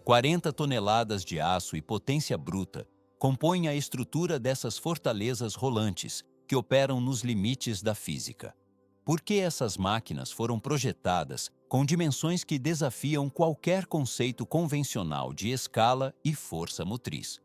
40 toneladas de aço e potência bruta compõem a estrutura dessas fortalezas rolantes que operam nos limites da física. Por que essas máquinas foram projetadas com dimensões que desafiam qualquer conceito convencional de escala e força motriz?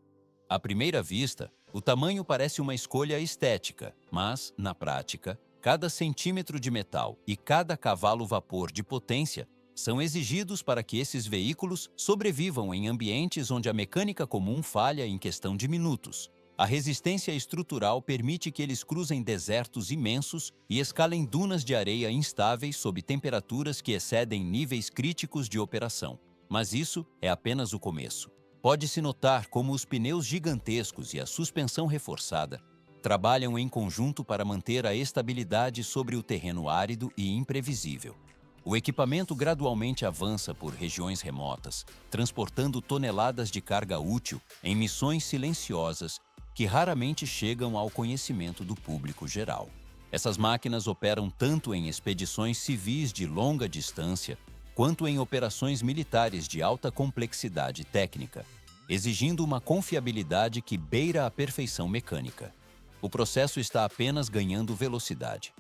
À primeira vista, o tamanho parece uma escolha estética, mas, na prática, cada centímetro de metal e cada cavalo-vapor de potência são exigidos para que esses veículos sobrevivam em ambientes onde a mecânica comum falha em questão de minutos. A resistência estrutural permite que eles cruzem desertos imensos e escalem dunas de areia instáveis sob temperaturas que excedem níveis críticos de operação. Mas isso é apenas o começo. Pode-se notar como os pneus gigantescos e a suspensão reforçada trabalham em conjunto para manter a estabilidade sobre o terreno árido e imprevisível. O equipamento gradualmente avança por regiões remotas, transportando toneladas de carga útil em missões silenciosas que raramente chegam ao conhecimento do público geral. Essas máquinas operam tanto em expedições civis de longa distância, quanto em operações militares de alta complexidade técnica, exigindo uma confiabilidade que beira a perfeição mecânica. O processo está apenas ganhando velocidade.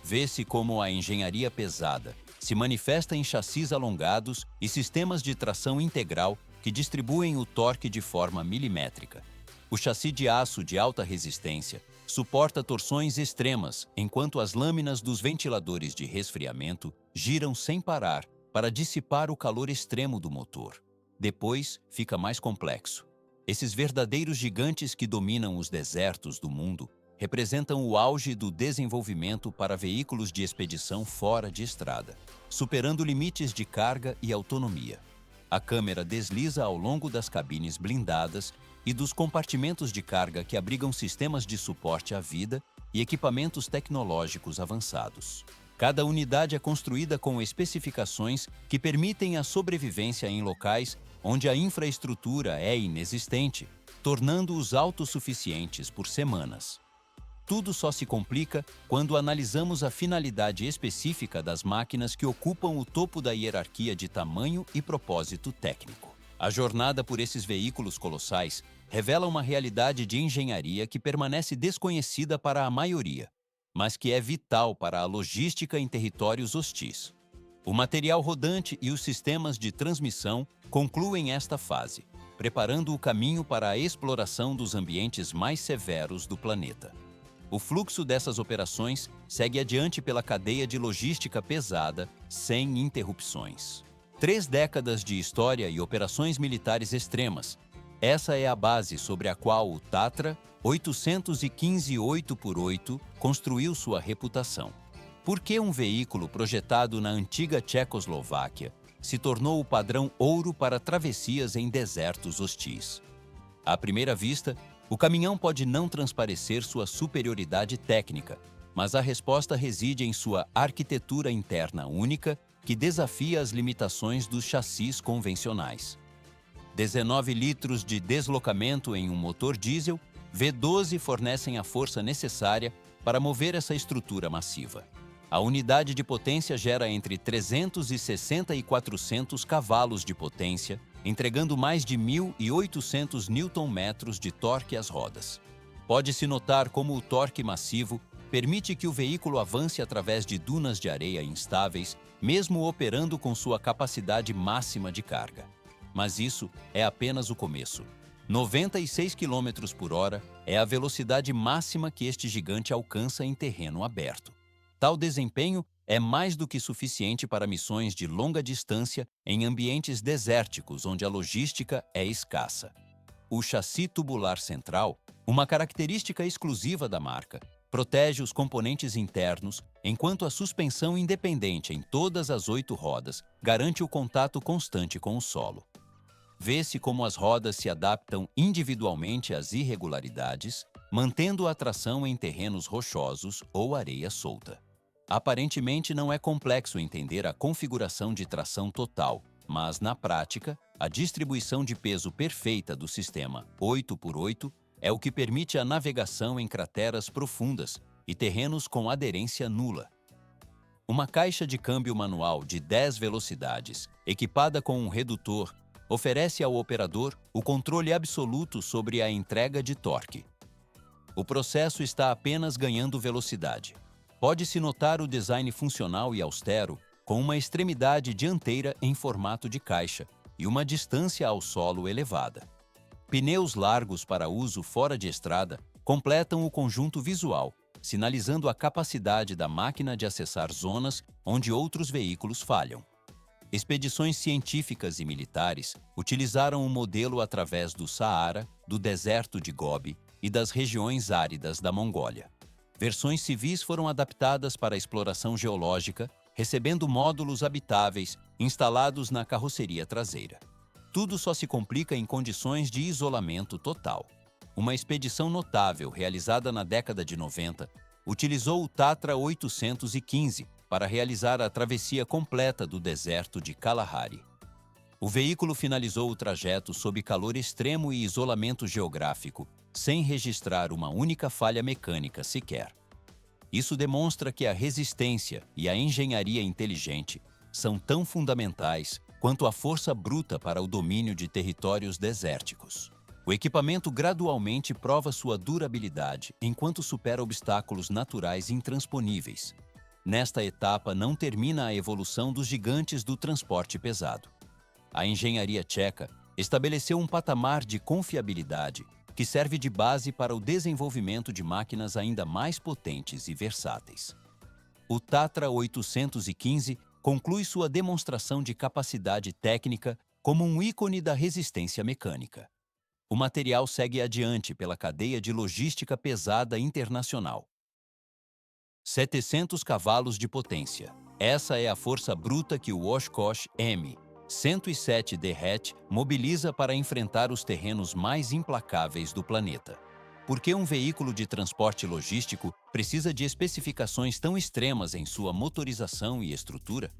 Vê-se como a engenharia pesada se manifesta em chassis alongados e sistemas de tração integral que distribuem o torque de forma milimétrica. O chassi de aço de alta resistência suporta torções extremas, enquanto as lâminas dos ventiladores de resfriamento giram sem parar para dissipar o calor extremo do motor. Depois, fica mais complexo. Esses verdadeiros gigantes que dominam os desertos do mundo representam o auge do desenvolvimento para veículos de expedição fora de estrada, superando limites de carga e autonomia. A câmera desliza ao longo das cabines blindadas e dos compartimentos de carga que abrigam sistemas de suporte à vida e equipamentos tecnológicos avançados. Cada unidade é construída com especificações que permitem a sobrevivência em locais onde a infraestrutura é inexistente, tornando-os autossuficientes por semanas. Tudo só se complica quando analisamos a finalidade específica das máquinas que ocupam o topo da hierarquia de tamanho e propósito técnico. A jornada por esses veículos colossais revela uma realidade de engenharia que permanece desconhecida para a maioria, mas que é vital para a logística em territórios hostis. O material rodante e os sistemas de transmissão concluem esta fase, preparando o caminho para a exploração dos ambientes mais severos do planeta. O fluxo dessas operações segue adiante pela cadeia de logística pesada, sem interrupções. 3 décadas de história e operações militares extremas. Essa é a base sobre a qual o Tatra 815 8x8 construiu sua reputação. Por que um veículo projetado na antiga Tchecoslováquia se tornou o padrão ouro para travessias em desertos hostis? À primeira vista, o caminhão pode não transparecer sua superioridade técnica, mas a resposta reside em sua arquitetura interna única que desafia as limitações dos chassis convencionais. 19 litros de deslocamento em um motor diesel, V12 fornecem a força necessária para mover essa estrutura massiva. A unidade de potência gera entre 360 e 400 cavalos de potência, entregando mais de 1.800 Nm de torque às rodas. Pode-se notar como o torque massivo permite que o veículo avance através de dunas de areia instáveis, mesmo operando com sua capacidade máxima de carga. Mas isso é apenas o começo. 96 km por hora é a velocidade máxima que este gigante alcança em terreno aberto. Tal desempenho é mais do que suficiente para missões de longa distância em ambientes desérticos onde a logística é escassa. O chassi tubular central, uma característica exclusiva da marca, protege os componentes internos, enquanto a suspensão independente em todas as 8 rodas garante o contato constante com o solo. Vê-se como as rodas se adaptam individualmente às irregularidades, mantendo a tração em terrenos rochosos ou areia solta. Aparentemente não é complexo entender a configuração de tração total, mas na prática, a distribuição de peso perfeita do sistema 8x8 é o que permite a navegação em crateras profundas e terrenos com aderência nula. Uma caixa de câmbio manual de 10 velocidades, equipada com um redutor, oferece ao operador o controle absoluto sobre a entrega de torque. O processo está apenas ganhando velocidade. Pode-se notar o design funcional e austero, com uma extremidade dianteira em formato de caixa e uma distância ao solo elevada. Pneus largos para uso fora de estrada completam o conjunto visual, sinalizando a capacidade da máquina de acessar zonas onde outros veículos falham. Expedições científicas e militares utilizaram o modelo através do Saara, do deserto de Gobi e das regiões áridas da Mongólia. Versões civis foram adaptadas para a exploração geológica, recebendo módulos habitáveis instalados na carroceria traseira. Tudo só se complica em condições de isolamento total. Uma expedição notável realizada na década de 90 utilizou o Tatra 815 para realizar a travessia completa do deserto de Kalahari. O veículo finalizou o trajeto sob calor extremo e isolamento geográfico, sem registrar uma única falha mecânica sequer. Isso demonstra que a resistência e a engenharia inteligente são tão fundamentais quanto a força bruta para o domínio de territórios desérticos. O equipamento gradualmente prova sua durabilidade enquanto supera obstáculos naturais intransponíveis. Nesta etapa não termina a evolução dos gigantes do transporte pesado. A engenharia tcheca estabeleceu um patamar de confiabilidade que serve de base para o desenvolvimento de máquinas ainda mais potentes e versáteis. O Tatra 815 conclui sua demonstração de capacidade técnica como um ícone da resistência mecânica. O material segue adiante pela cadeia de logística pesada internacional. 700 cavalos de potência. Essa é a força bruta que o Oshkosh M107D hatch mobiliza para enfrentar os terrenos mais implacáveis do planeta. Por que um veículo de transporte logístico precisa de especificações tão extremas em sua motorização e estrutura?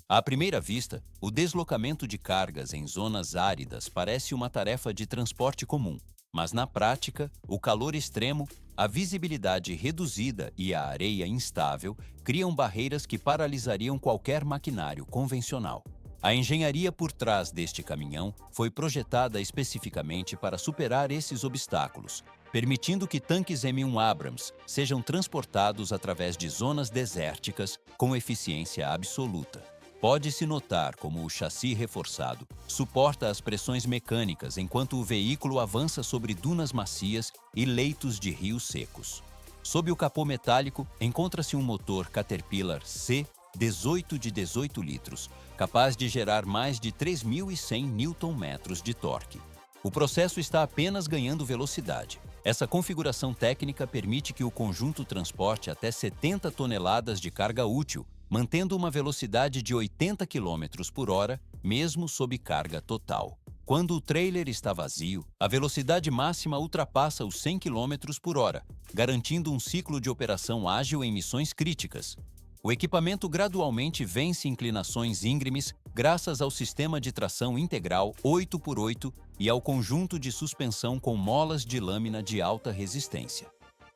À primeira vista, o deslocamento de cargas em zonas áridas parece uma tarefa de transporte comum, mas na prática, o calor extremo, a visibilidade reduzida e a areia instável criam barreiras que paralisariam qualquer maquinário convencional. A engenharia por trás deste caminhão foi projetada especificamente para superar esses obstáculos, permitindo que tanques M1 Abrams sejam transportados através de zonas desérticas com eficiência absoluta. Pode-se notar como o chassi reforçado suporta as pressões mecânicas enquanto o veículo avança sobre dunas macias e leitos de rios secos. Sob o capô metálico, encontra-se um motor Caterpillar C18 de 18 litros, capaz de gerar mais de 3.100 Nm de torque. O processo está apenas ganhando velocidade. Essa configuração técnica permite que o conjunto transporte até 70 toneladas de carga útil, mantendo uma velocidade de 80 km por hora, mesmo sob carga total. Quando o trailer está vazio, a velocidade máxima ultrapassa os 100 km por hora, garantindo um ciclo de operação ágil em missões críticas. O equipamento gradualmente vence inclinações íngremes graças ao sistema de tração integral 8x8 e ao conjunto de suspensão com molas de lâmina de alta resistência.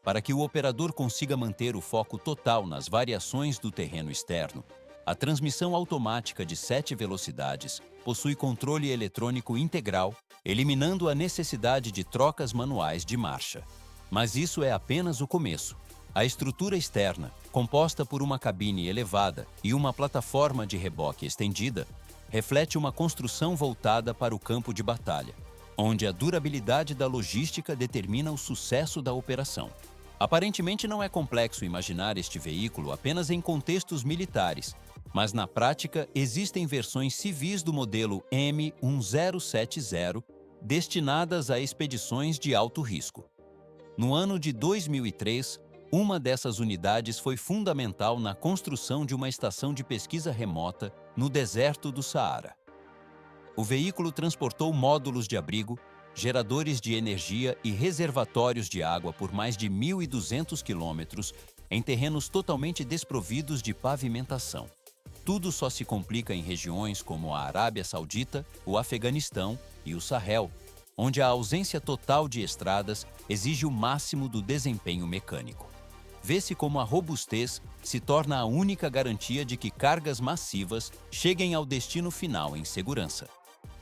Para que o operador consiga manter o foco total nas variações do terreno externo, a transmissão automática de 7 velocidades possui controle eletrônico integral, eliminando a necessidade de trocas manuais de marcha. Mas isso é apenas o começo. A estrutura externa, composta por uma cabine elevada e uma plataforma de reboque estendida, reflete uma construção voltada para o campo de batalha, onde a durabilidade da logística determina o sucesso da operação. Aparentemente não é complexo imaginar este veículo apenas em contextos militares, mas na prática existem versões civis do modelo M1070 destinadas a expedições de alto risco. No ano de 2003, uma dessas unidades foi fundamental na construção de uma estação de pesquisa remota no deserto do Saara. O veículo transportou módulos de abrigo, geradores de energia e reservatórios de água por mais de 1.200 quilômetros em terrenos totalmente desprovidos de pavimentação. Tudo só se complica em regiões como a Arábia Saudita, o Afeganistão e o Sahel, onde a ausência total de estradas exige o máximo do desempenho mecânico. Vê-se como a robustez se torna a única garantia de que cargas massivas cheguem ao destino final em segurança.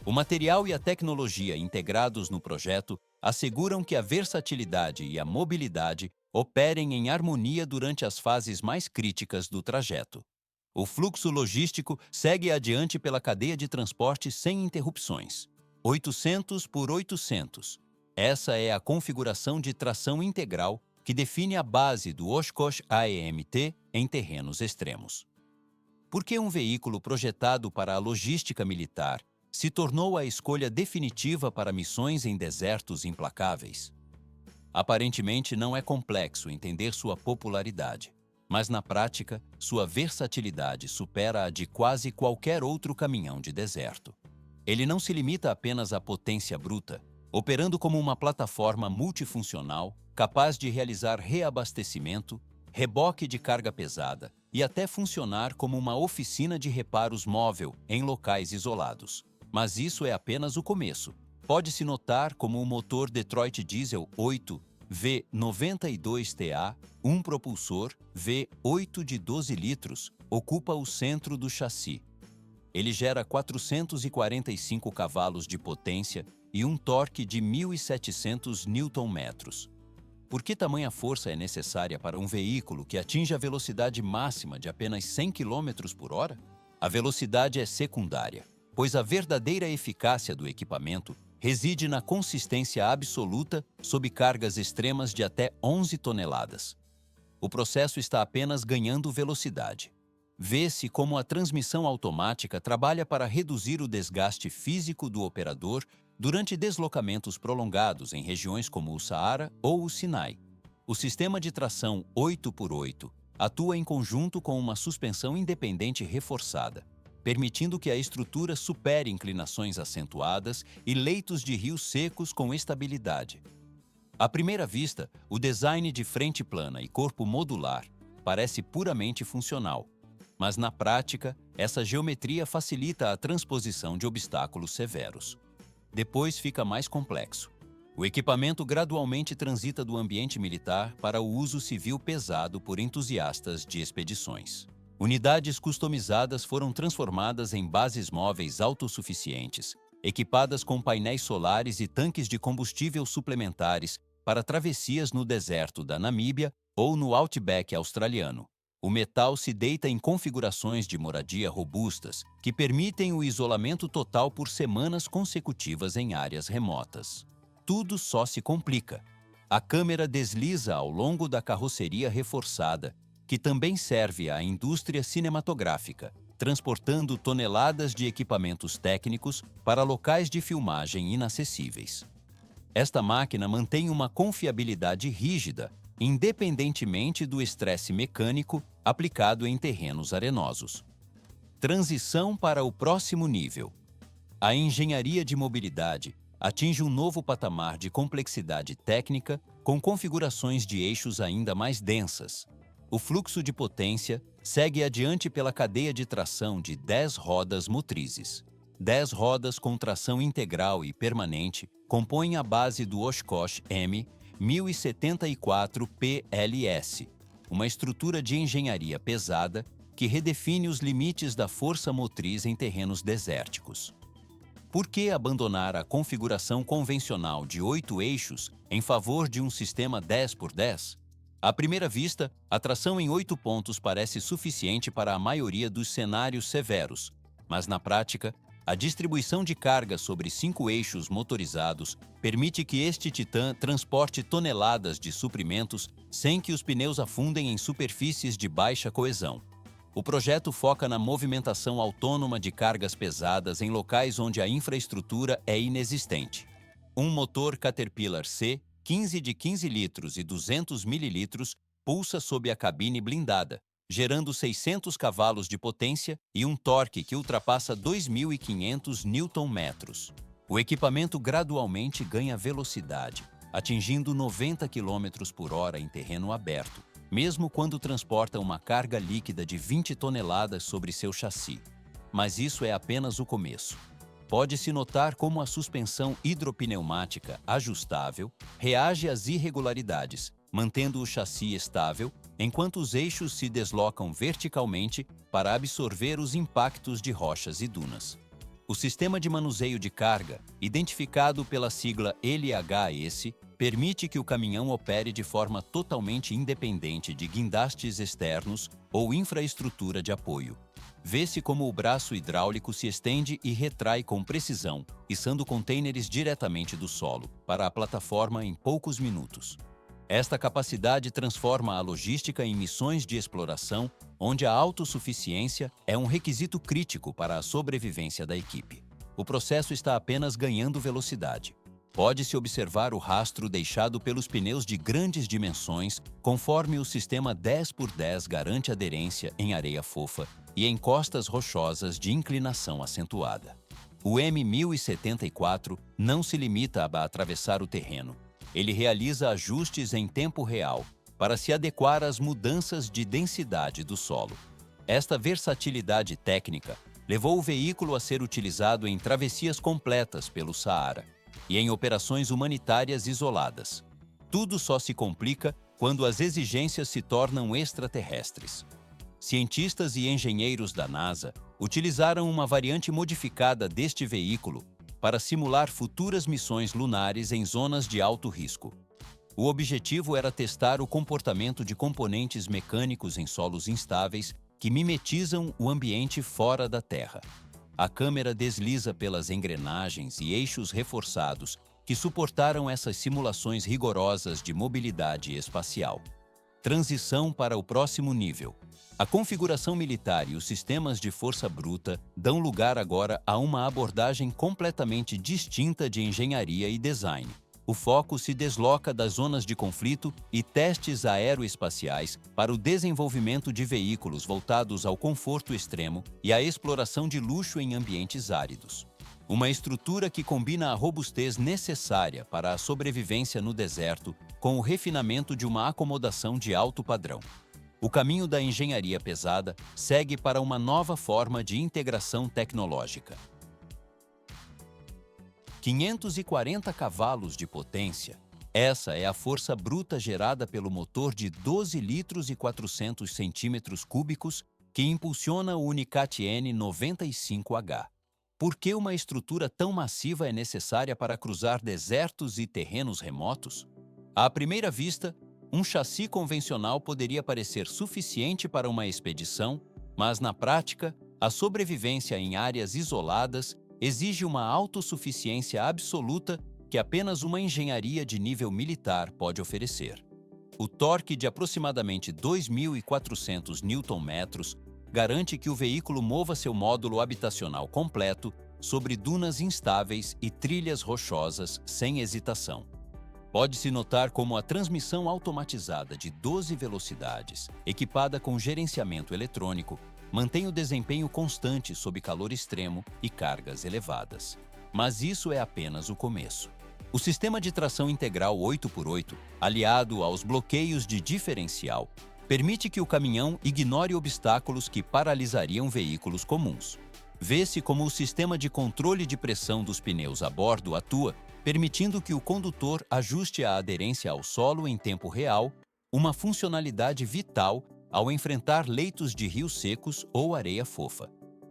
O material e a tecnologia integrados no projeto asseguram que a versatilidade e a mobilidade operem em harmonia durante as fases mais críticas do trajeto. O fluxo logístico segue adiante pela cadeia de transporte sem interrupções. 800 por 800. Essa é a configuração de tração integral que define a base do Oshkosh AEMT em terrenos extremos. Por que um veículo projetado para a logística militar se tornou a escolha definitiva para missões em desertos implacáveis? Aparentemente não é complexo entender sua popularidade, mas na prática, sua versatilidade supera a de quase qualquer outro caminhão de deserto. Ele não se limita apenas à potência bruta, operando como uma plataforma multifuncional capaz de realizar reabastecimento, reboque de carga pesada e até funcionar como uma oficina de reparos móvel em locais isolados. Mas isso é apenas o começo. Pode-se notar como o motor Detroit Diesel 8 V92TA, um propulsor V8 de 12 litros, ocupa o centro do chassi. Ele gera 445 cavalos de potência e um torque de 1.700 Nm. Por que tamanha força é necessária para um veículo que atinge a velocidade máxima de apenas 100 km por hora? A velocidade é secundária, pois a verdadeira eficácia do equipamento reside na consistência absoluta sob cargas extremas de até 11 toneladas. O processo está apenas ganhando velocidade. Vê-se como a transmissão automática trabalha para reduzir o desgaste físico do operador durante deslocamentos prolongados em regiões como o Saara ou o Sinai. O sistema de tração 8x8 atua em conjunto com uma suspensão independente reforçada, permitindo que a estrutura supere inclinações acentuadas e leitos de rios secos com estabilidade. À primeira vista, o design de frente plana e corpo modular parece puramente funcional, mas na prática, essa geometria facilita a transposição de obstáculos severos. Depois fica mais complexo. O equipamento gradualmente transita do ambiente militar para o uso civil pesado por entusiastas de expedições. Unidades customizadas foram transformadas em bases móveis autossuficientes, equipadas com painéis solares e tanques de combustível suplementares para travessias no deserto da Namíbia ou no Outback australiano. O metal se deita em configurações de moradia robustas que permitem o isolamento total por semanas consecutivas em áreas remotas. Tudo só se complica. A câmera desliza ao longo da carroceria reforçada, que também serve à indústria cinematográfica, transportando toneladas de equipamentos técnicos para locais de filmagem inacessíveis. Esta máquina mantém uma confiabilidade rígida, independentemente do estresse mecânico aplicado em terrenos arenosos. Transição para o próximo nível. A engenharia de mobilidade atinge um novo patamar de complexidade técnica com configurações de eixos ainda mais densas. O fluxo de potência segue adiante pela cadeia de tração de 10 rodas motrizes. 10 rodas com tração integral e permanente compõem a base do Oshkosh M 1074 PLS, uma estrutura de engenharia pesada que redefine os limites da força motriz em terrenos desérticos. Por que abandonar a configuração convencional de 8 eixos em favor de um sistema 10x10? À primeira vista, a tração em 8 pontos parece suficiente para a maioria dos cenários severos, mas na prática, a distribuição de carga sobre 5 eixos motorizados permite que este titã transporte toneladas de suprimentos sem que os pneus afundem em superfícies de baixa coesão. O projeto foca na movimentação autônoma de cargas pesadas em locais onde a infraestrutura é inexistente. Um motor Caterpillar C, 15 de 15 litros e 200 mililitros, pulsa sob a cabine blindada, gerando 600 cavalos de potência e um torque que ultrapassa 2.500 Nm. O equipamento gradualmente ganha velocidade, atingindo 90 km por hora em terreno aberto, mesmo quando transporta uma carga líquida de 20 toneladas sobre seu chassi. Mas isso é apenas o começo. Pode-se notar como a suspensão hidropneumática ajustável reage às irregularidades, mantendo o chassi estável, enquanto os eixos se deslocam verticalmente para absorver os impactos de rochas e dunas. O sistema de manuseio de carga, identificado pela sigla LHS, permite que o caminhão opere de forma totalmente independente de guindastes externos ou infraestrutura de apoio. Vê-se como o braço hidráulico se estende e retrai com precisão, içando contêineres diretamente do solo para a plataforma em poucos minutos. Esta capacidade transforma a logística em missões de exploração, onde a autossuficiência é um requisito crítico para a sobrevivência da equipe. O processo está apenas ganhando velocidade. Pode-se observar o rastro deixado pelos pneus de grandes dimensões, conforme o sistema 10x10 garante aderência em areia fofa e em costas rochosas de inclinação acentuada. O M1074 não se limita a atravessar o terreno. Ele realiza ajustes em tempo real para se adequar às mudanças de densidade do solo. Esta versatilidade técnica levou o veículo a ser utilizado em travessias completas pelo Saara e em operações humanitárias isoladas. Tudo só se complica quando as exigências se tornam extraterrestres. Cientistas e engenheiros da NASA utilizaram uma variante modificada deste veículo para simular futuras missões lunares em zonas de alto risco. O objetivo era testar o comportamento de componentes mecânicos em solos instáveis que mimetizam o ambiente fora da Terra. A câmera desliza pelas engrenagens e eixos reforçados que suportaram essas simulações rigorosas de mobilidade espacial. Transição para o próximo nível. A configuração militar e os sistemas de força bruta dão lugar agora a uma abordagem completamente distinta de engenharia e design. O foco se desloca das zonas de conflito e testes aeroespaciais para o desenvolvimento de veículos voltados ao conforto extremo e à exploração de luxo em ambientes áridos. Uma estrutura que combina a robustez necessária para a sobrevivência no deserto com o refinamento de uma acomodação de alto padrão. O caminho da engenharia pesada segue para uma nova forma de integração tecnológica. 540 cavalos de potência. Essa é a força bruta gerada pelo motor de 12 litros e 400 centímetros cúbicos que impulsiona o Unicat N95H. Por que uma estrutura tão massiva é necessária para cruzar desertos e terrenos remotos? À primeira vista, um chassi convencional poderia parecer suficiente para uma expedição, mas na prática, a sobrevivência em áreas isoladas exige uma autossuficiência absoluta que apenas uma engenharia de nível militar pode oferecer. O torque de aproximadamente 2.400 Nm garante que o veículo mova seu módulo habitacional completo sobre dunas instáveis e trilhas rochosas sem hesitação. Pode-se notar como a transmissão automatizada de 12 velocidades, equipada com gerenciamento eletrônico, mantém o desempenho constante sob calor extremo e cargas elevadas. Mas isso é apenas o começo. O sistema de tração integral 8x8, aliado aos bloqueios de diferencial, permite que o caminhão ignore obstáculos que paralisariam veículos comuns. Vê-se como o sistema de controle de pressão dos pneus a bordo atua, permitindo que o condutor ajuste a aderência ao solo em tempo real, uma funcionalidade vital ao enfrentar leitos de rios secos ou areia fofa.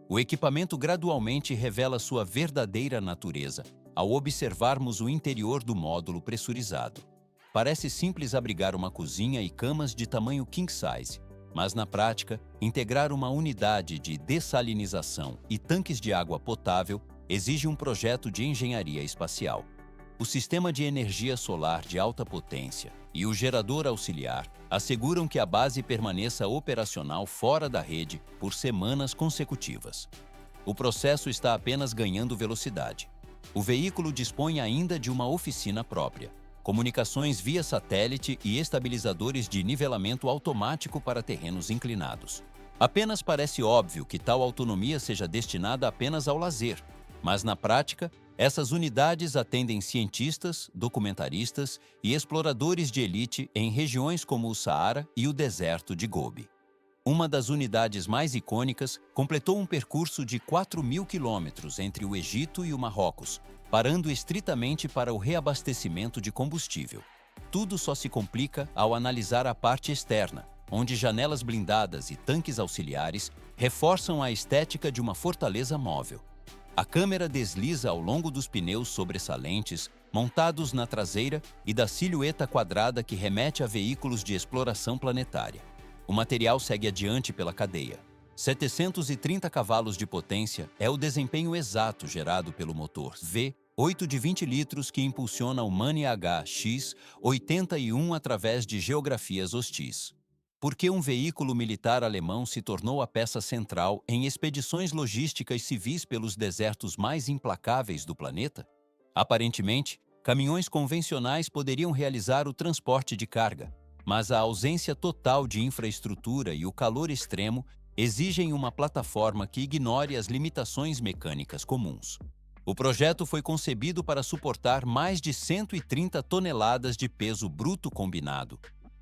O equipamento gradualmente revela sua verdadeira natureza ao observarmos o interior do módulo pressurizado. Parece simples abrigar uma cozinha e camas de tamanho king size, mas na prática, integrar uma unidade de dessalinização e tanques de água potável exige um projeto de engenharia espacial. O sistema de energia solar de alta potência e o gerador auxiliar asseguram que a base permaneça operacional fora da rede por semanas consecutivas. O processo está apenas ganhando velocidade. O veículo dispõe ainda de uma oficina própria, comunicações via satélite e estabilizadores de nivelamento automático para terrenos inclinados. Apenas parece óbvio que tal autonomia seja destinada apenas ao lazer, mas na prática, essas unidades atendem cientistas, documentaristas e exploradores de elite em regiões como o Saara e o deserto de Gobi. Uma das unidades mais icônicas completou um percurso de 4.000 quilômetros entre o Egito e o Marrocos, parando estritamente para o reabastecimento de combustível. Tudo só se complica ao analisar a parte externa, onde janelas blindadas e tanques auxiliares reforçam a estética de uma fortaleza móvel. A câmera desliza ao longo dos pneus sobressalentes, montados na traseira e da silhueta quadrada que remete a veículos de exploração planetária. O material segue adiante pela cadeia. 730 cavalos de potência é o desempenho exato gerado pelo motor V8 de 20 litros que impulsiona o Mani X81 através de geografias hostis. Por que um veículo militar alemão se tornou a peça central em expedições logísticas civis pelos desertos mais implacáveis do planeta? Aparentemente, caminhões convencionais poderiam realizar o transporte de carga, mas a ausência total de infraestrutura e o calor extremo exigem uma plataforma que ignore as limitações mecânicas comuns. O projeto foi concebido para suportar mais de 130 toneladas de peso bruto combinado,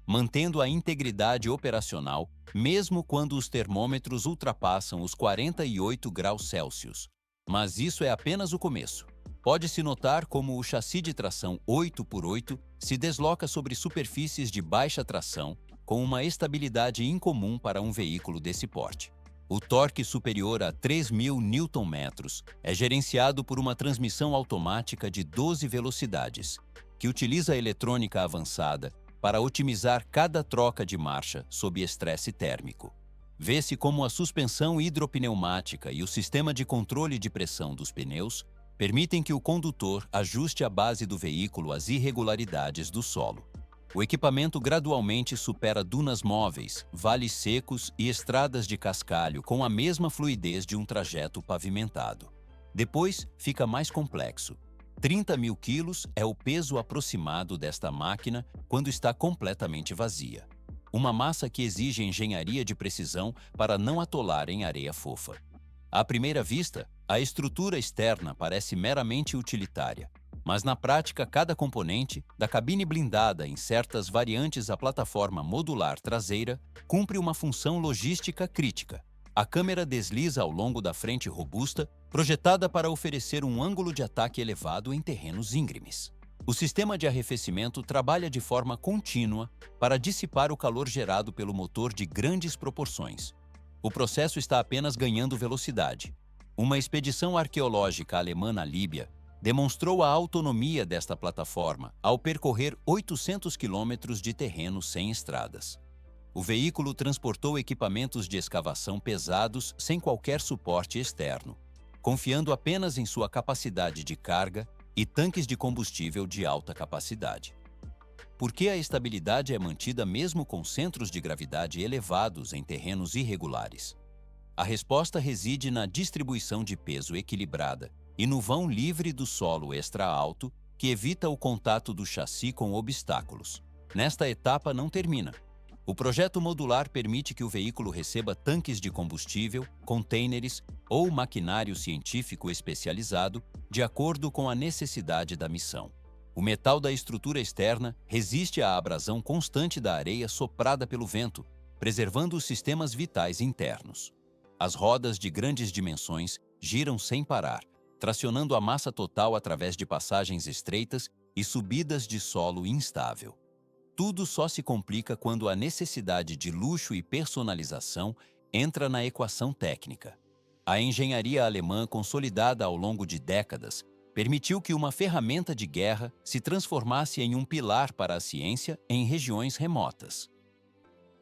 mantendo a integridade operacional mesmo quando os termômetros ultrapassam os 48 graus Celsius. Mas isso é apenas o começo. Pode-se notar como o chassi de tração 8x8 se desloca sobre superfícies de baixa tração com uma estabilidade incomum para um veículo desse porte. O torque superior a 3.000 Nm é gerenciado por uma transmissão automática de 12 velocidades, que utiliza eletrônica avançada para otimizar cada troca de marcha sob estresse térmico. Vê-se como a suspensão hidropneumática e o sistema de controle de pressão dos pneus permitem que o condutor ajuste a base do veículo às irregularidades do solo. O equipamento gradualmente supera dunas móveis, vales secos e estradas de cascalho com a mesma fluidez de um trajeto pavimentado. Depois, fica mais complexo. 30.000 quilos é o peso aproximado desta máquina quando está completamente vazia. Uma massa que exige engenharia de precisão para não atolar em areia fofa. À primeira vista, a estrutura externa parece meramente utilitária, mas na prática cada componente, da cabine blindada em certas variantes à plataforma modular traseira, cumpre uma função logística crítica. A câmera desliza ao longo da frente robusta, projetada para oferecer um ângulo de ataque elevado em terrenos íngremes. O sistema de arrefecimento trabalha de forma contínua para dissipar o calor gerado pelo motor de grandes proporções. O processo está apenas ganhando velocidade. Uma expedição arqueológica alemã na Líbia demonstrou a autonomia desta plataforma ao percorrer 800 quilômetros de terreno sem estradas. O veículo transportou equipamentos de escavação pesados sem qualquer suporte externo, confiando apenas em sua capacidade de carga e tanques de combustível de alta capacidade. Por que a estabilidade é mantida mesmo com centros de gravidade elevados em terrenos irregulares? A resposta reside na distribuição de peso equilibrada e no vão livre do solo extra-alto que evita o contato do chassi com obstáculos. Nesta etapa não termina. O projeto modular permite que o veículo receba tanques de combustível, contêineres ou maquinário científico especializado de acordo com a necessidade da missão. O metal da estrutura externa resiste à abrasão constante da areia soprada pelo vento, preservando os sistemas vitais internos. As rodas de grandes dimensões giram sem parar, tracionando a massa total através de passagens estreitas e subidas de solo instável. Tudo só se complica quando a necessidade de luxo e personalização entra na equação técnica. A engenharia alemã, consolidada ao longo de décadas, permitiu que uma ferramenta de guerra se transformasse em um pilar para a ciência em regiões remotas.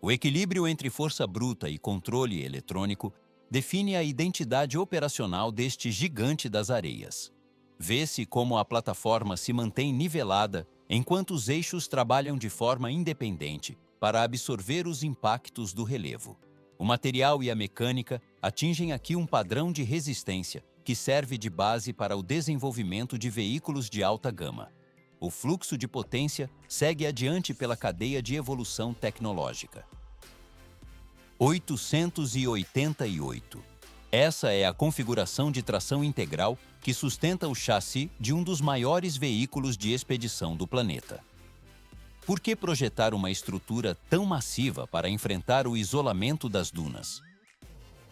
O equilíbrio entre força bruta e controle eletrônico define a identidade operacional deste gigante das areias. Vê-se como a plataforma se mantém nivelada enquanto os eixos trabalham de forma independente para absorver os impactos do relevo. O material e a mecânica atingem aqui um padrão de resistência que serve de base para o desenvolvimento de veículos de alta gama. O fluxo de potência segue adiante pela cadeia de evolução tecnológica. 888. Essa é a configuração de tração integral que sustenta o chassi de um dos maiores veículos de expedição do planeta. Por que projetar uma estrutura tão massiva para enfrentar o isolamento das dunas?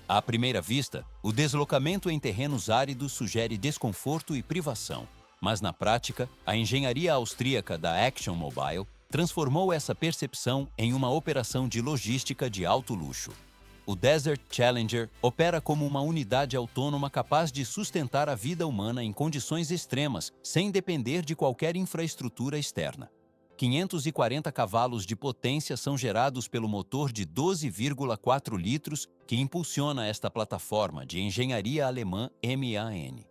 À primeira vista, o deslocamento em terrenos áridos sugere desconforto e privação, mas na prática, a engenharia austríaca da Action Mobile transformou essa percepção em uma operação de logística de alto luxo. O Desert Challenger opera como uma unidade autônoma capaz de sustentar a vida humana em condições extremas, sem depender de qualquer infraestrutura externa. 540 cavalos de potência são gerados pelo motor de 12,4 litros que impulsiona esta plataforma de engenharia alemã MAN.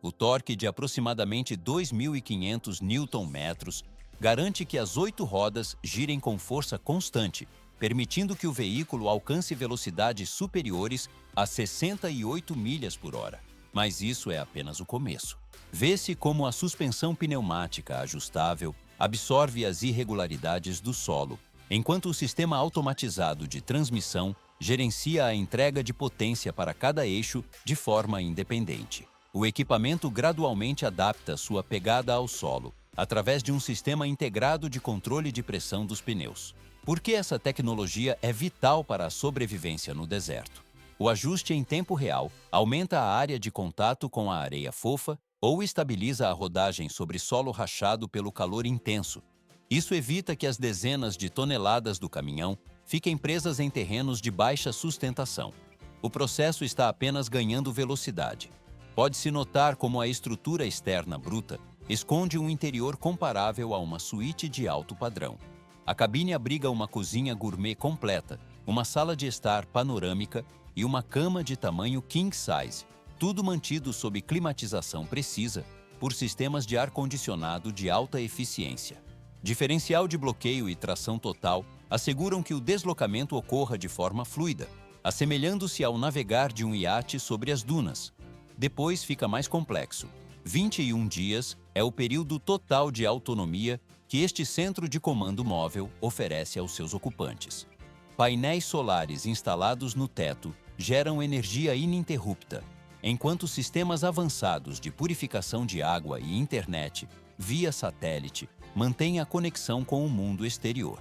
O torque de aproximadamente 2.500 Nm garante que as 8 rodas girem com força constante, permitindo que o veículo alcance velocidades superiores a 68 milhas por hora. Mas isso é apenas o começo. Vê-se como a suspensão pneumática ajustável absorve as irregularidades do solo, enquanto o sistema automatizado de transmissão gerencia a entrega de potência para cada eixo de forma independente. O equipamento gradualmente adapta sua pegada ao solo, através de um sistema integrado de controle de pressão dos pneus. Por que essa tecnologia é vital para a sobrevivência no deserto? O ajuste em tempo real aumenta a área de contato com a areia fofa ou estabiliza a rodagem sobre solo rachado pelo calor intenso. Isso evita que as dezenas de toneladas do caminhão fiquem presas em terrenos de baixa sustentação. O processo está apenas ganhando velocidade. Pode-se notar como a estrutura externa bruta esconde um interior comparável a uma suíte de alto padrão. A cabine abriga uma cozinha gourmet completa, uma sala de estar panorâmica e uma cama de tamanho king size, tudo mantido sob climatização precisa por sistemas de ar-condicionado de alta eficiência. Diferencial de bloqueio e tração total asseguram que o deslocamento ocorra de forma fluida, assemelhando-se ao navegar de um iate sobre as dunas. Depois fica mais complexo. 21 dias é o período total de autonomia que este centro de comando móvel oferece aos seus ocupantes. Painéis solares instalados no teto geram energia ininterrupta, enquanto sistemas avançados de purificação de água e internet, via satélite, mantêm a conexão com o mundo exterior.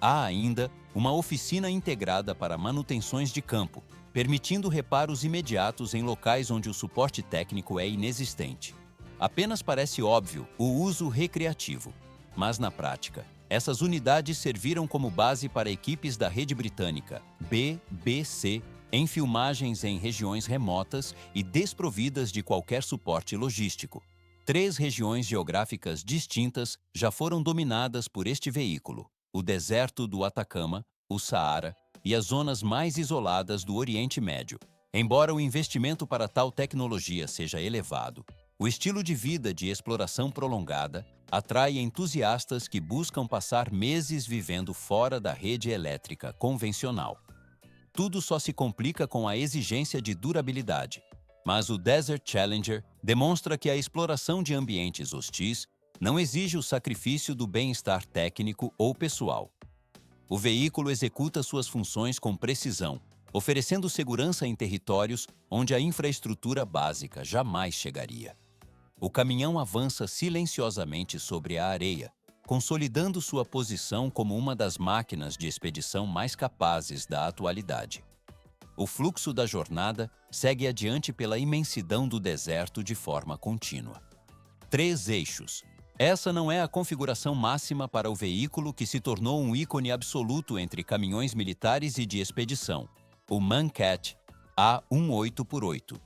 Há ainda uma oficina integrada para manutenções de campo, permitindo reparos imediatos em locais onde o suporte técnico é inexistente. Apenas parece óbvio o uso recreativo, mas na prática, essas unidades serviram como base para equipes da rede britânica BBC em filmagens em regiões remotas e desprovidas de qualquer suporte logístico. 3 regiões geográficas distintas já foram dominadas por este veículo: o deserto do Atacama, o Saara e as zonas mais isoladas do Oriente Médio. Embora o investimento para tal tecnologia seja elevado, o estilo de vida de exploração prolongada atrai entusiastas que buscam passar meses vivendo fora da rede elétrica convencional. Tudo só se complica com a exigência de durabilidade, mas o Desert Challenger demonstra que a exploração de ambientes hostis não exige o sacrifício do bem-estar técnico ou pessoal. O veículo executa suas funções com precisão, oferecendo segurança em territórios onde a infraestrutura básica jamais chegaria. O caminhão avança silenciosamente sobre a areia, consolidando sua posição como uma das máquinas de expedição mais capazes da atualidade. O fluxo da jornada segue adiante pela imensidão do deserto de forma contínua. 3 eixos. Essa não é a configuração máxima para o veículo que se tornou um ícone absoluto entre caminhões militares e de expedição, o Mancat A18x8.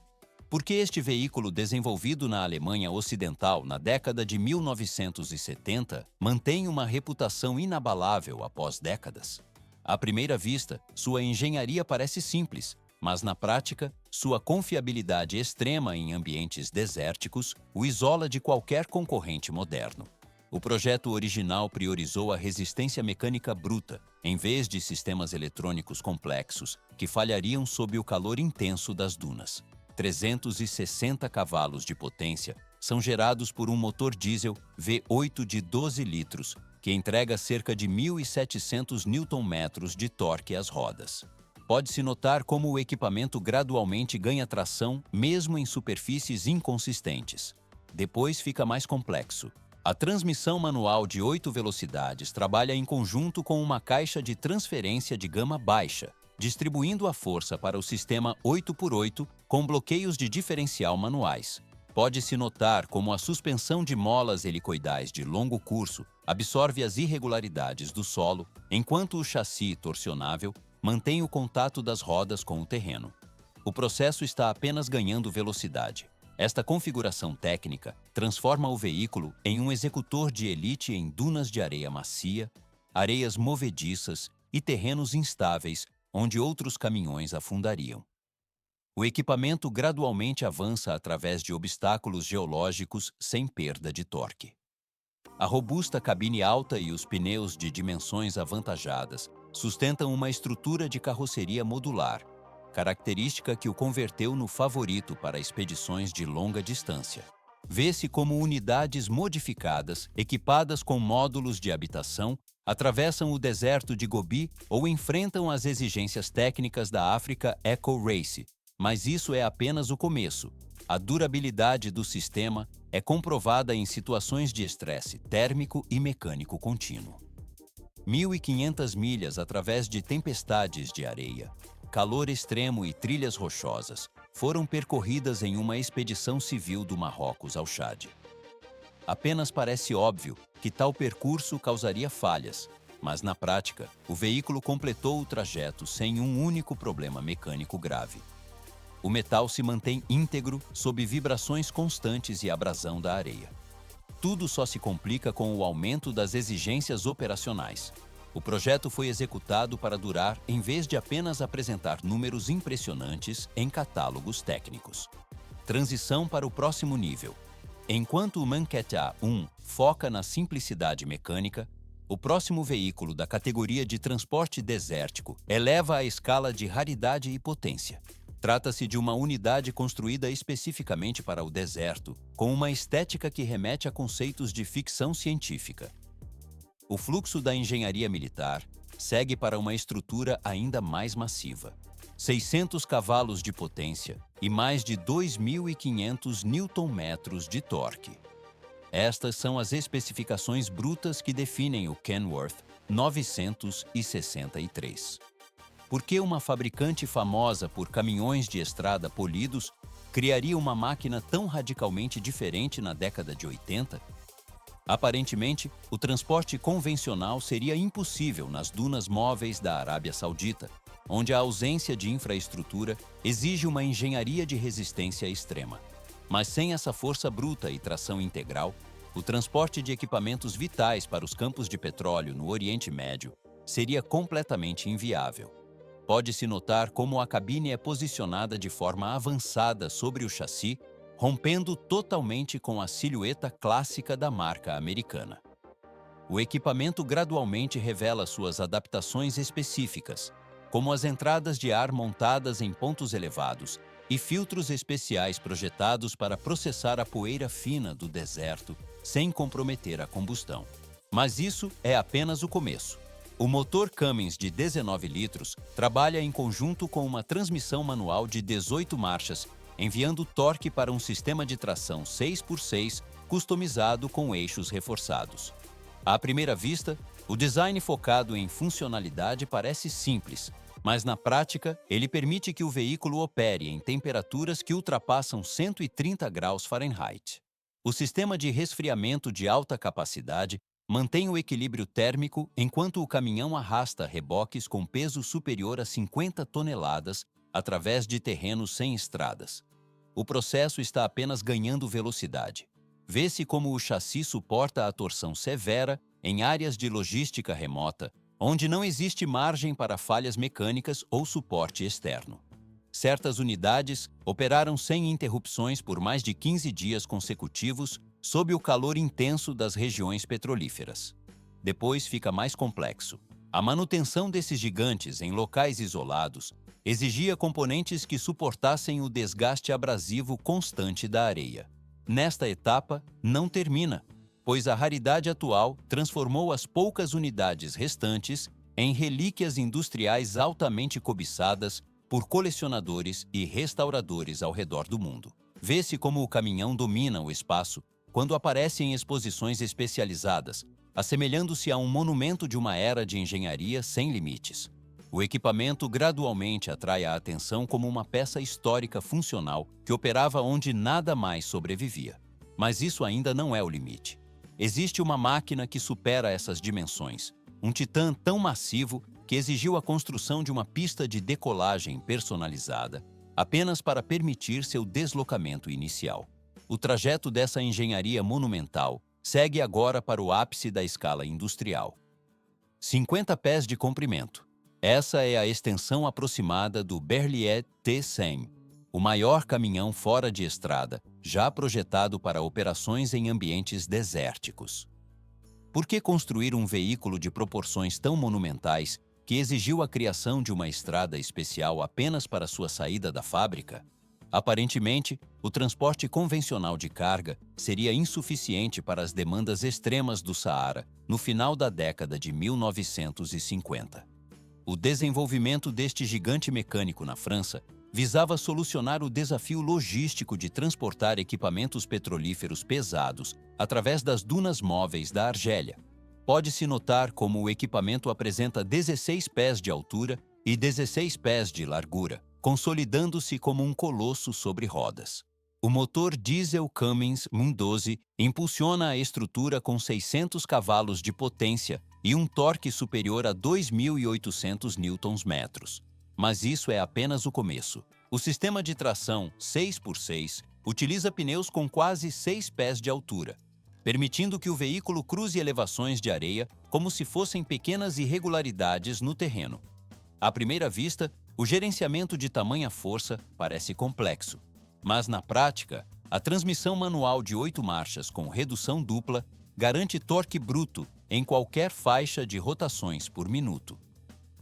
Porque este veículo desenvolvido na Alemanha Ocidental na década de 1970 mantém uma reputação inabalável após décadas. À primeira vista, sua engenharia parece simples, mas na prática, sua confiabilidade extrema em ambientes desérticos o isola de qualquer concorrente moderno. O projeto original priorizou a resistência mecânica bruta, em vez de sistemas eletrônicos complexos que falhariam sob o calor intenso das dunas. 360 cavalos de potência são gerados por um motor diesel V8 de 12 litros, que entrega cerca de 1.700 Nm de torque às rodas. Pode-se notar como o equipamento gradualmente ganha tração mesmo em superfícies inconsistentes. Depois fica mais complexo. A transmissão manual de 8 velocidades trabalha em conjunto com uma caixa de transferência de gama baixa, distribuindo a força para o sistema 8x8 com bloqueios de diferencial manuais. Pode-se notar como a suspensão de molas helicoidais de longo curso absorve as irregularidades do solo, enquanto o chassi torcionável mantém o contato das rodas com o terreno. O processo está apenas ganhando velocidade. Esta configuração técnica transforma o veículo em um executor de elite em dunas de areia macia, areias movediças e terrenos instáveis onde outros caminhões afundariam. O equipamento gradualmente avança através de obstáculos geológicos sem perda de torque. A robusta cabine alta e os pneus de dimensões avantajadas sustentam uma estrutura de carroceria modular, característica que o converteu no favorito para expedições de longa distância. Vê-se como unidades modificadas, equipadas com módulos de habitação, atravessam o deserto de Gobi ou enfrentam as exigências técnicas da Africa Eco Race, mas isso é apenas o começo. A durabilidade do sistema é comprovada em situações de estresse térmico e mecânico contínuo. 1.500 milhas através de tempestades de areia, calor extremo e trilhas rochosas foram percorridas em uma expedição civil do Marrocos ao Chad. Apenas parece óbvio que tal percurso causaria falhas, mas na prática, o veículo completou o trajeto sem um único problema mecânico grave. O metal se mantém íntegro sob vibrações constantes e abrasão da areia. Tudo só se complica com o aumento das exigências operacionais. O projeto foi executado para durar em vez de apenas apresentar números impressionantes em catálogos técnicos. Transição para o próximo nível. Enquanto o Manquette A1 foca na simplicidade mecânica, o próximo veículo da categoria de transporte desértico eleva a escala de raridade e potência. Trata-se de uma unidade construída especificamente para o deserto, com uma estética que remete a conceitos de ficção científica. O fluxo da engenharia militar segue para uma estrutura ainda mais massiva. 600 cavalos de potência e mais de 2.500 Nm de torque. Estas são as especificações brutas que definem o Kenworth 963. Por que uma fabricante famosa por caminhões de estrada polidos criaria uma máquina tão radicalmente diferente na década de 80? Aparentemente, o transporte convencional seria impossível nas dunas móveis da Arábia Saudita, onde a ausência de infraestrutura exige uma engenharia de resistência extrema. Mas sem essa força bruta e tração integral, o transporte de equipamentos vitais para os campos de petróleo no Oriente Médio seria completamente inviável. Pode-se notar como a cabine é posicionada de forma avançada sobre o chassi, rompendo totalmente com a silhueta clássica da marca americana. O equipamento gradualmente revela suas adaptações específicas, como as entradas de ar montadas em pontos elevados e filtros especiais projetados para processar a poeira fina do deserto sem comprometer a combustão. Mas isso é apenas o começo. O motor Cummins de 19 litros trabalha em conjunto com uma transmissão manual de 18 marchas, enviando torque para um sistema de tração 6x6 customizado com eixos reforçados. À primeira vista, o design focado em funcionalidade parece simples, mas na prática, ele permite que o veículo opere em temperaturas que ultrapassam 130 graus Fahrenheit. O sistema de resfriamento de alta capacidade mantém o equilíbrio térmico enquanto o caminhão arrasta reboques com peso superior a 50 toneladas através de terrenos sem estradas. O processo está apenas ganhando velocidade. Vê-se como o chassi suporta a torção severa em áreas de logística remota, onde não existe margem para falhas mecânicas ou suporte externo. Certas unidades operaram sem interrupções por mais de 15 dias consecutivos sob o calor intenso das regiões petrolíferas. Depois fica mais complexo. A manutenção desses gigantes em locais isolados exigia componentes que suportassem o desgaste abrasivo constante da areia. Nesta etapa, não termina, pois a raridade atual transformou as poucas unidades restantes em relíquias industriais altamente cobiçadas por colecionadores e restauradores ao redor do mundo. Vê-se como o caminhão domina o espaço quando aparece em exposições especializadas, assemelhando-se a um monumento de uma era de engenharia sem limites. O equipamento gradualmente atrai a atenção como uma peça histórica funcional que operava onde nada mais sobrevivia. Mas isso ainda não é o limite. Existe uma máquina que supera essas dimensões, um titã tão massivo que exigiu a construção de uma pista de decolagem personalizada, apenas para permitir seu deslocamento inicial. O trajeto dessa engenharia monumental segue agora para o ápice da escala industrial. 50 pés de comprimento. Essa é a extensão aproximada do Berliet T100, o maior caminhão fora de estrada, já projetado para operações em ambientes desérticos. Por que construir um veículo de proporções tão monumentais que exigiu a criação de uma estrada especial apenas para sua saída da fábrica? Aparentemente, o transporte convencional de carga seria insuficiente para as demandas extremas do Saara no final da década de 1950. O desenvolvimento deste gigante mecânico na França visava solucionar o desafio logístico de transportar equipamentos petrolíferos pesados através das dunas móveis da Argélia. Pode-se notar como o equipamento apresenta 16 pés de altura e 16 pés de largura, consolidando-se como um colosso sobre rodas. O motor diesel Cummins M12 impulsiona a estrutura com 600 cavalos de potência e um torque superior a 2.800 Nm. Mas isso é apenas o começo. O sistema de tração 6x6 utiliza pneus com quase 6 pés de altura, permitindo que o veículo cruze elevações de areia como se fossem pequenas irregularidades no terreno. À primeira vista, o gerenciamento de tamanha força parece complexo, mas na prática, a transmissão manual de 8 marchas com redução dupla garante torque bruto em qualquer faixa de rotações por minuto.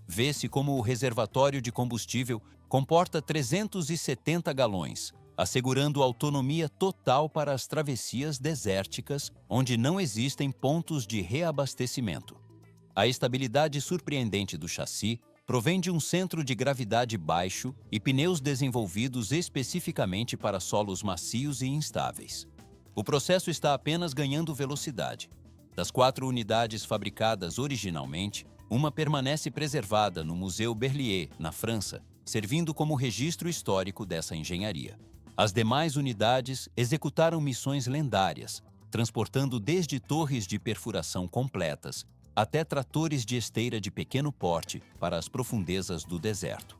Vê-se como o reservatório de combustível comporta 370 galões, assegurando autonomia total para as travessias desérticas, onde não existem pontos de reabastecimento. A estabilidade surpreendente do chassi provém de um centro de gravidade baixo e pneus desenvolvidos especificamente para solos macios e instáveis. O processo está apenas ganhando velocidade. Das 4 unidades fabricadas originalmente, uma permanece preservada no Museu Berliet, na França, servindo como registro histórico dessa engenharia. As demais unidades executaram missões lendárias, transportando desde torres de perfuração completas até tratores de esteira de pequeno porte para as profundezas do deserto.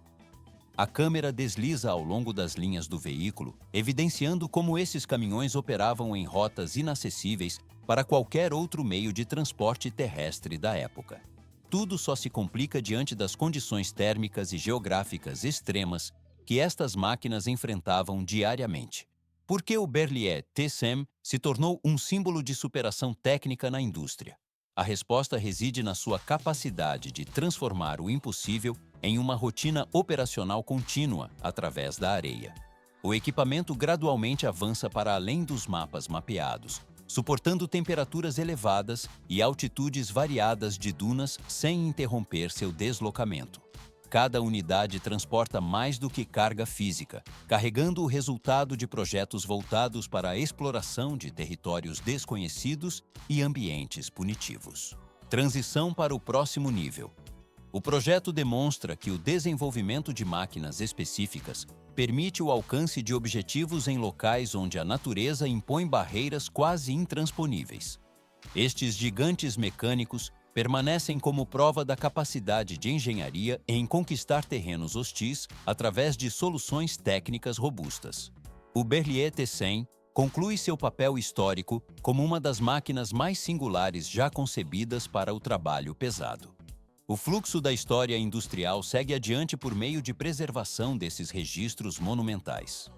A câmera desliza ao longo das linhas do veículo, evidenciando como esses caminhões operavam em rotas inacessíveis para qualquer outro meio de transporte terrestre da época. Tudo só se complica diante das condições térmicas e geográficas extremas que estas máquinas enfrentavam diariamente. Por que o Berliet T100 se tornou um símbolo de superação técnica na indústria? A resposta reside na sua capacidade de transformar o impossível em uma rotina operacional contínua através da areia. O equipamento gradualmente avança para além dos mapas mapeados, suportando temperaturas elevadas e altitudes variadas de dunas sem interromper seu deslocamento. Cada unidade transporta mais do que carga física, carregando o resultado de projetos voltados para a exploração de territórios desconhecidos e ambientes punitivos. Transição para o próximo nível. O projeto demonstra que o desenvolvimento de máquinas específicas permite o alcance de objetivos em locais onde a natureza impõe barreiras quase intransponíveis. Estes gigantes mecânicos permanecem como prova da capacidade de engenharia em conquistar terrenos hostis através de soluções técnicas robustas. O Berliet T100 conclui seu papel histórico como uma das máquinas mais singulares já concebidas para o trabalho pesado. O fluxo da história industrial segue adiante por meio de preservação desses registros monumentais.